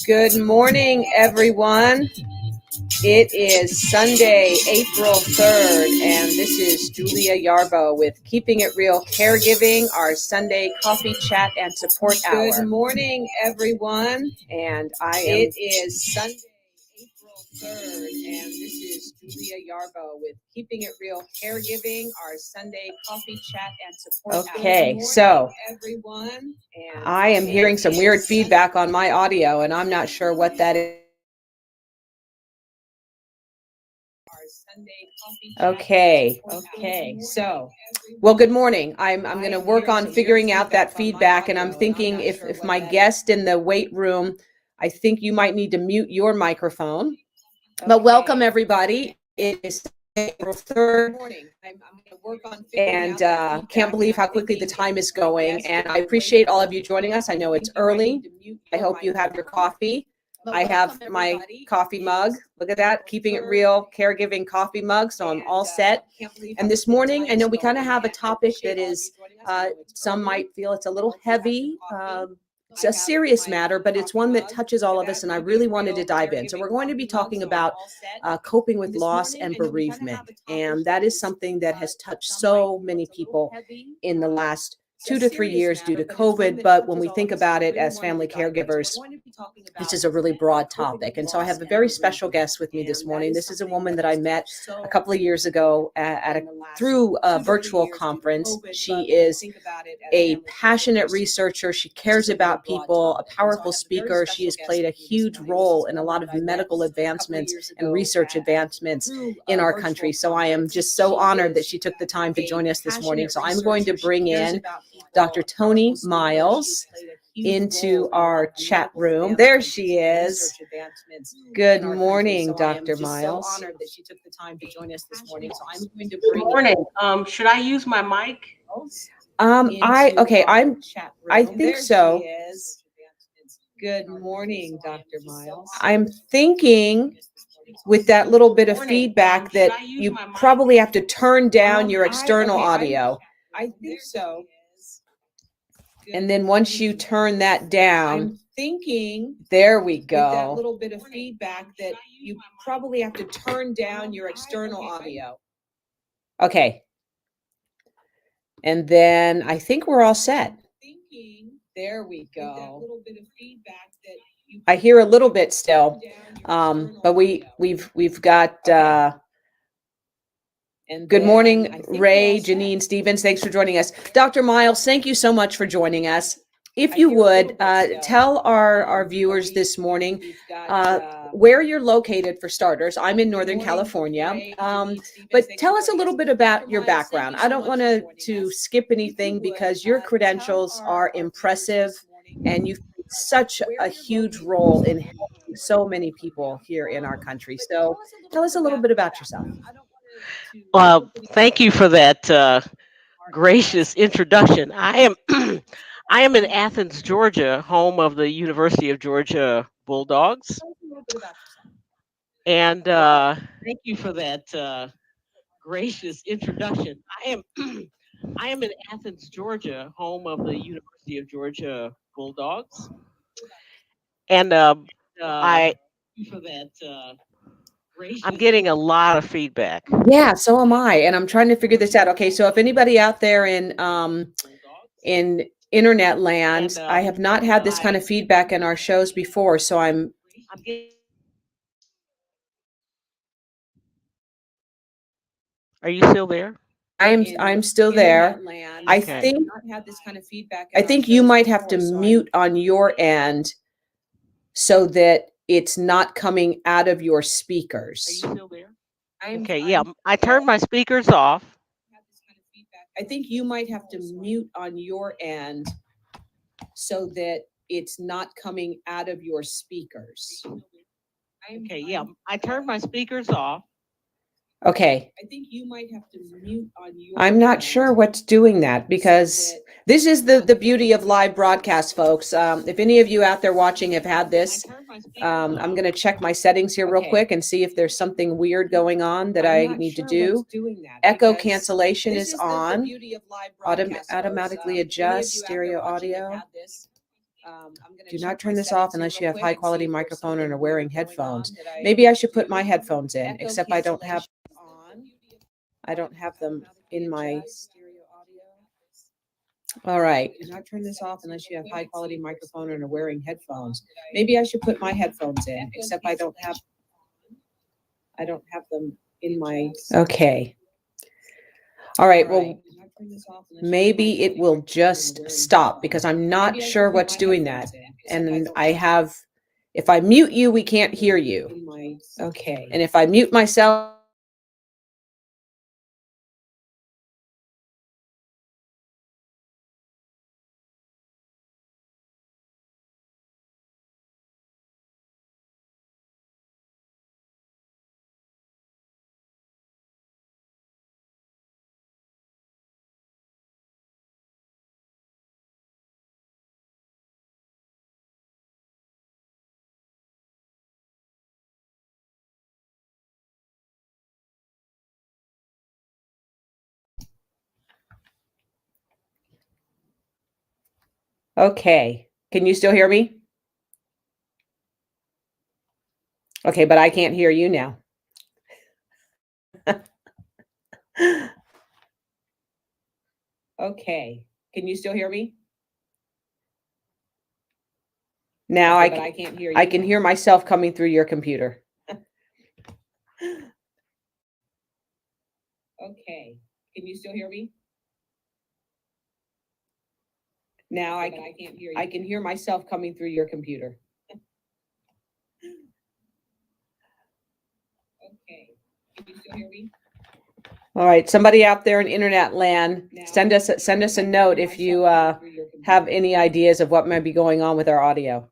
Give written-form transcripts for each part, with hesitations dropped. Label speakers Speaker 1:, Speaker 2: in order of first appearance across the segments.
Speaker 1: Good morning, everyone. It is Sunday, April 3rd, and this is Julia Yarbo with Keeping It Real Caregiving, our Sunday coffee chat and support hour. Good morning, everyone, and it is Sunday, April 3rd, and this is Julia Yarbo with Keeping It Real Caregiving, our Sunday coffee chat and support hour. Okay, so everyone, and I am hearing some weird feedback on my audio, and I'm not sure what that is. Okay. So, well, good morning. I'm going to work on figuring out that feedback, and I'm thinking if my guest in the wait room, I think you might need to mute your microphone. But welcome, everybody. It is April 3rd, and can't believe how quickly the time is going. And I appreciate all of you joining us. I know it's early. I hope you have your coffee. I have my coffee mug. Look at that, Keeping It Real Caregiving coffee mug. So I'm all set. And this morning, I know we kind of have a topic that is, some might feel it's a little heavy. It's a serious matter, but it's one that touches all of us, and I really wanted to dive in. So we're going to be talking about coping with loss and bereavement, and that is something that has touched so many people in the last 2 to 3 years due to COVID. But when we think about it as family caregivers, this is a really broad topic. And so I have a very special guest with me this morning. This is a woman that I met a couple of years ago through a virtual conference. She is a passionate researcher. She cares about people, a powerful speaker. She has played a huge role in a lot of medical advancements and research advancements in our country. So I am just so honored that she took the time to join us this morning. So I'm going to bring in Dr. Toni Miles into our chat room. There she is. Good morning, Dr. Miles. So honored that she took the time to join us this morning. So I'm going to bring.
Speaker 2: Good morning. Should I use my mic?
Speaker 1: I think so. Good morning, Dr. Miles. I'm thinking with that little bit of feedback that you probably have to turn down your external audio. I think so. And then once you turn that down, I'm thinking, there we go. With that little bit of feedback that you probably have to turn down your external audio. Okay. And then I think we're all set. There we go. With that little bit of feedback that I hear a little bit still, but we've got. And good morning, Ray, Janine, Stevens. Thanks for joining us. Dr. Miles, thank you so much for joining us. If you would, tell our viewers this morning where you're located for starters. I'm in Northern California, but tell us a little bit about your background. I don't want to skip anything because your credentials are impressive, and you've played such a huge role in helping so many people here in our country. So tell us a little bit about yourself.
Speaker 2: Thank you for that gracious introduction. I am in Athens, Georgia, home of the University of Georgia Bulldogs. And thank you for that gracious introduction. I am in Athens, Georgia, home of the University of Georgia Bulldogs. And thank you for that. I'm getting a lot of feedback.
Speaker 1: Yeah, so am I, and I'm trying to figure this out. Okay, so if anybody out there in internet land, I have not had this kind of feedback in our shows before, so I'm
Speaker 2: Are you still there?
Speaker 1: I'm still there. I think you might have to mute on your end so that it's not coming out of your speakers.
Speaker 2: Are you still there? Okay, yeah, I turned my speakers off.
Speaker 1: I think you might have to mute on your end so that it's not coming out of your speakers.
Speaker 2: Okay, yeah, I turned my speakers off.
Speaker 1: Okay.
Speaker 3: I think you might have to mute on your.
Speaker 1: I'm not sure what's doing that because this is the beauty of live broadcast, folks. If any of you out there watching have had this, I'm going to check my settings here real quick and see if there's something weird going on that I need to do. Echo cancellation is on. Automatically adjust stereo audio. Do not turn this off unless you have high quality microphone and are wearing headphones. Maybe I should put my headphones in, except I don't have them in my. All right. Do not turn this off unless you have high quality microphone and are wearing headphones. Maybe I should put my headphones in, except I don't have them in my. Okay. All right. Well, maybe it will just stop because I'm not sure what's doing that. And if I mute you, we can't hear you. Okay. And if I mute myself. Okay. Can you still hear me? Okay, but I can't hear you now. Okay. Can you still hear me? Now
Speaker 3: But I can't hear you.
Speaker 1: I can hear myself coming through your computer.
Speaker 3: Okay. Can you still hear me?
Speaker 1: Now
Speaker 3: But I can't hear you.
Speaker 1: I can hear myself coming through your computer.
Speaker 3: Okay. Can you still hear me?
Speaker 1: All right, somebody out there in internet land, send us a note if you have any ideas of what might be going on with our audio.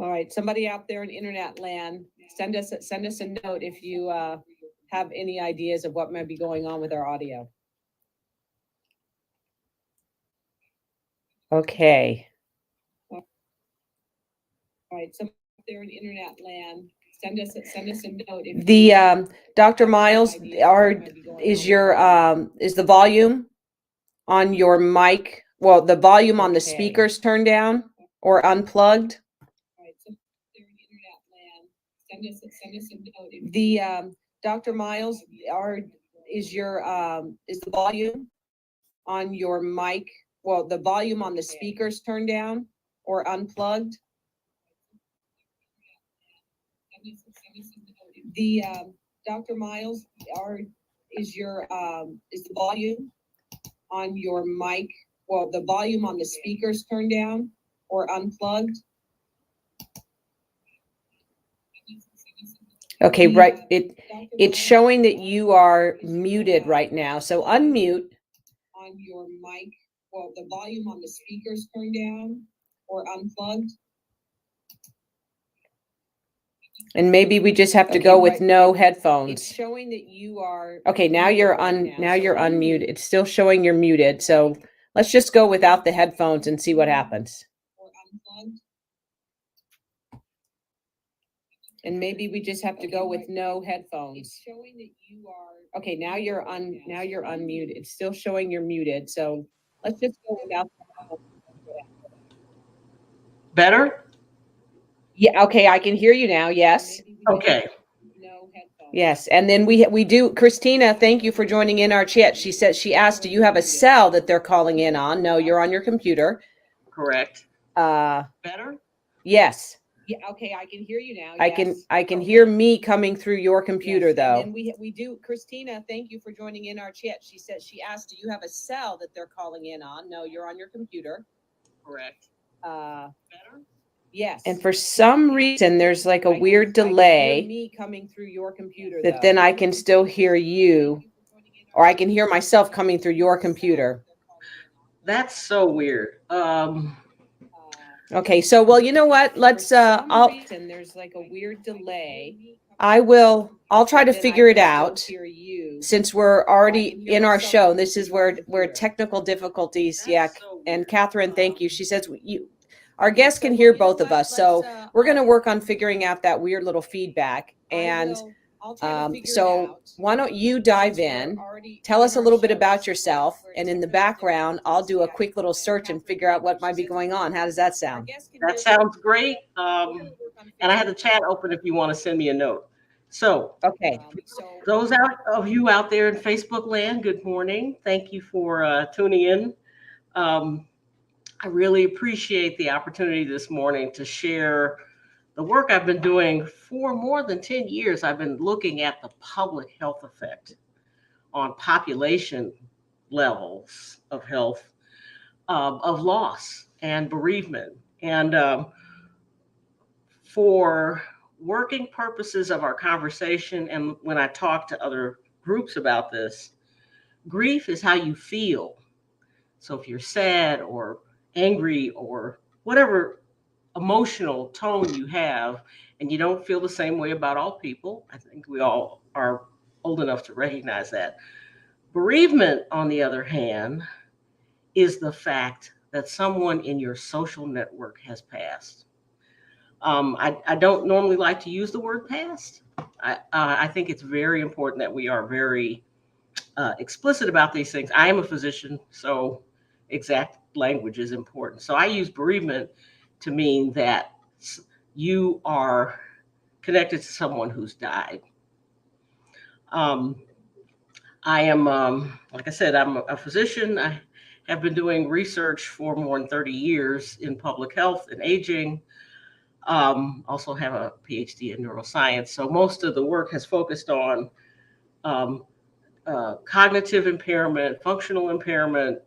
Speaker 1: All right, somebody out there in internet land, send us a note if you have any ideas of what might be going on with our audio. Okay. All right, somebody out there in internet land, send us a note. If Dr. Miles, is the volume on your mic? Well, the volume on the speakers turned down or unplugged? Send us a note. Dr. Miles, is the volume on your mic? Well, the volume on the speakers turned down or unplugged? Dr. Miles, is the volume on your mic? Well, the volume on the speakers turned down or unplugged? Okay, right. It's showing that you are muted right now. So unmute. On your mic, well, the volume on the speakers turned down or unplugged? And maybe we just have to go with no headphones. It's showing that you are. Okay, now you're unmuted. It's still showing you're muted. So let's just go without the headphones and see what happens. Or unplugged. And maybe we just have to go with no headphones. It's showing that you are. Okay, now you're unmuted. It's still showing you're muted. So let's just go without the headphones.
Speaker 2: Better?
Speaker 1: Yeah, okay, I can hear you now. Yes.
Speaker 2: Okay.
Speaker 3: No headphones.
Speaker 1: Yes, and then we do. Christina, thank you for joining in our chat. She asked, "Do you have a cell that they're calling in on?" No, you're on your computer.
Speaker 2: Correct. Better?
Speaker 1: Yes.
Speaker 3: Yeah, okay, I can hear you now.
Speaker 1: I can hear me coming through your computer,
Speaker 3: Yes,
Speaker 1: though.
Speaker 3: and then we do. Christina, thank you for joining in our chat. She asked, "Do you have a cell that they're calling in on?" No, you're on your computer.
Speaker 2: Correct. Better?
Speaker 3: Yes.
Speaker 1: And for some reason, there's like a weird
Speaker 3: I can hear
Speaker 1: delay
Speaker 3: me coming through your computer.
Speaker 1: that then I can still hear you. or I can hear myself coming through your computer.
Speaker 4: That's so weird.
Speaker 1: Okay, so well, you know what? Let's
Speaker 3: and there's like a weird delay.
Speaker 1: I'll try to
Speaker 3: Then I
Speaker 1: figure it
Speaker 3: can still
Speaker 1: out
Speaker 3: hear you.
Speaker 1: since we're already
Speaker 3: can hear
Speaker 1: in our
Speaker 3: myself
Speaker 1: show.
Speaker 3: coming
Speaker 1: This
Speaker 3: through
Speaker 1: is
Speaker 3: your
Speaker 1: where
Speaker 3: computer.
Speaker 1: technical difficulties.
Speaker 4: That's
Speaker 1: Yeah,
Speaker 4: so
Speaker 1: and
Speaker 4: weird.
Speaker 1: Catherine, thank you. She says our
Speaker 3: Okay,
Speaker 1: guests
Speaker 3: so,
Speaker 1: can
Speaker 3: well,
Speaker 1: hear
Speaker 3: you know
Speaker 1: both of
Speaker 3: what?
Speaker 1: us, so
Speaker 3: Let's,
Speaker 1: we're going to work on figuring out that weird little feedback. And
Speaker 3: I'll try to figure it
Speaker 1: so
Speaker 3: out.
Speaker 1: why don't you dive
Speaker 3: Since we're
Speaker 1: in?
Speaker 3: already
Speaker 1: Tell
Speaker 3: in
Speaker 1: us a
Speaker 3: our
Speaker 1: little bit
Speaker 3: show,
Speaker 1: about
Speaker 3: this is
Speaker 1: yourself,
Speaker 3: where
Speaker 1: and in the
Speaker 3: technical
Speaker 1: background, I'll do a
Speaker 3: difficulties,
Speaker 1: quick little search and figure out what might be going on. How does that
Speaker 3: Our
Speaker 1: sound?
Speaker 3: guests can
Speaker 4: That
Speaker 3: hear
Speaker 4: sounds great.
Speaker 3: We're gonna work on
Speaker 4: And I had the
Speaker 3: figuring
Speaker 4: chat open if you want to send me a note. So
Speaker 1: Okay.
Speaker 3: so
Speaker 4: those of you out there in Facebook land, good morning. Thank you for tuning in. I really appreciate the opportunity this morning to share the work I've been doing for more than 10 years. I've been looking at the public health effect on population levels of health, of loss and bereavement. And for working purposes of our conversation, and when I talk to other groups about this, grief is how you feel. So if you're sad or angry or whatever emotional tone you have, and you don't feel the same way about all people, I think we all are old enough to recognize that. Bereavement, on the other hand, is the fact that someone in your social network has passed. I don't normally like to use the word past. I think it's very important that we are very explicit about these things. I am a physician, so exact language is important. So I use bereavement to mean that you are connected to someone who's died. Um, I am, like I said, I'm a physician. I have been doing research for more than 30 years in public health and aging. Also have a PhD in neuroscience. So most of the work has focused on um, cognitive impairment, functional impairment,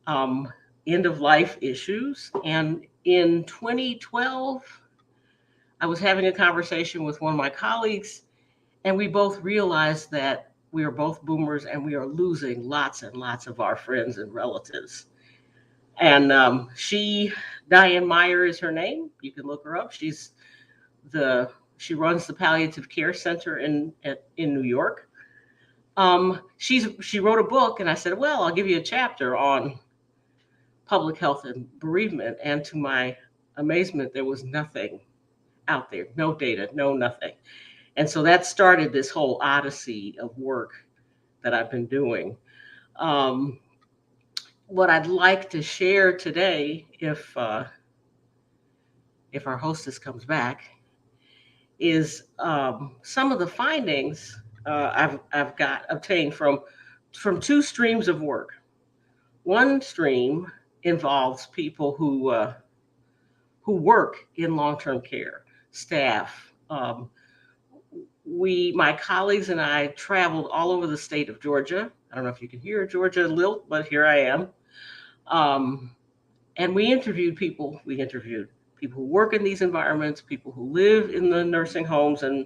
Speaker 4: um, end of life issues. And in 2012, I was having a conversation with one of my colleagues, and we both realized that we are both boomers and we are losing lots and lots of our friends and relatives. And Diane Meyer is her name. You can look her up. She runs the palliative care center in New York. She wrote a book, and I said, well, I'll give you a chapter on public health and bereavement. And to my amazement, there was nothing out there, no data, no nothing. And so that started this whole odyssey of work that I've been doing. What I'd like to share today, if our hostess comes back, is some of the findings I've got obtained from two streams of work. One stream involves people who work in long-term care, staff. My colleagues and I traveled all over the state of Georgia. I don't know if you can hear Georgia lilt, but here I am. And we interviewed people. We interviewed people who work in these environments, people who live in the nursing homes and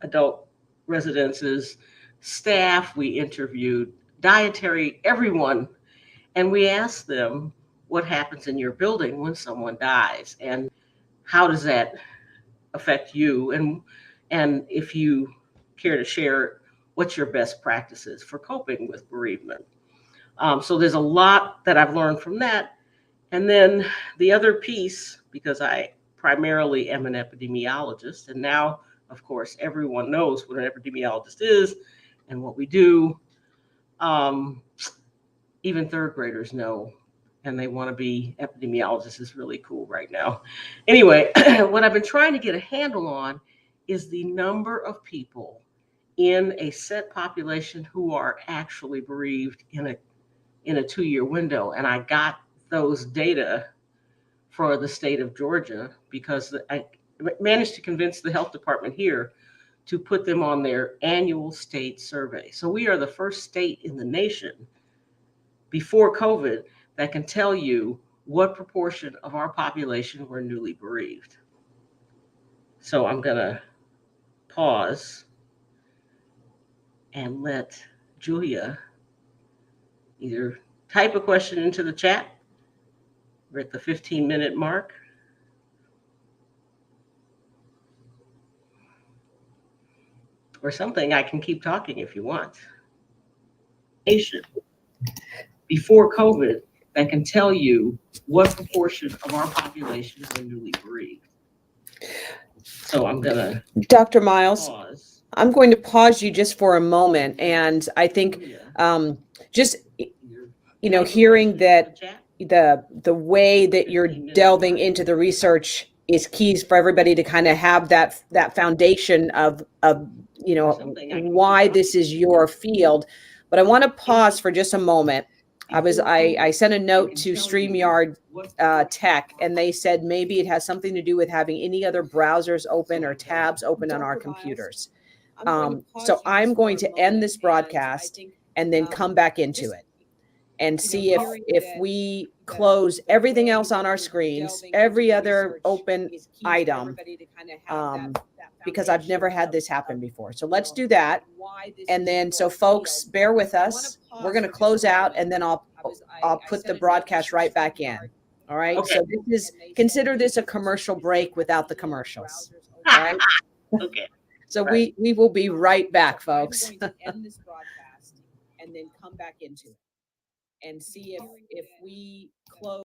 Speaker 4: adult residences, staff. We interviewed dietary, everyone, and we asked them what happens in your building when someone dies, and how does that affect you, and if you care to share, what's your best practices for coping with bereavement. So there's a lot that I've learned from that. And then the other piece, because I primarily am an epidemiologist, and now, of course, everyone knows what an epidemiologist is and what we do. Even third graders know, and they want to be epidemiologists. Is really cool right now. Anyway, what I've been trying to get a handle on is the number of people in a set population who are actually bereaved in a 2-year window. And I got those data for the state of Georgia because I managed to convince the health department here to put them on their annual state survey. So we are the first state in the nation before COVID that can tell you what proportion of our population were newly bereaved. So I'm going to pause and let Julia, either type a question into the chat. We're at the 15-minute mark. Or something, I can keep talking if you want. Before COVID, that can tell you what proportion of our population is newly bereaved. So I'm gonna
Speaker 1: Dr. Miles,
Speaker 4: pause.
Speaker 1: I'm going to pause you just for a moment. And I think just, hearing that the way that you're delving into the research is keys for everybody to kind of have that foundation of why this is your field. But I want to pause for just a moment. I sent a note to StreamYard Tech, and they said maybe it has something to do with having any other browsers open or tabs open on our computers. So I'm going to end this broadcast and then come back into it and see if we close everything else on our screens, every other open item, because I've never had this happen before. So let's do that. And then, so folks, bear with us. We're going to close out, and then I'll put the broadcast right back in. All right.
Speaker 4: Okay.
Speaker 1: So consider this a commercial break without the commercials. All right.
Speaker 4: Okay.
Speaker 1: So we will be right back, folks. End this broadcast and then come back into it and see if we close.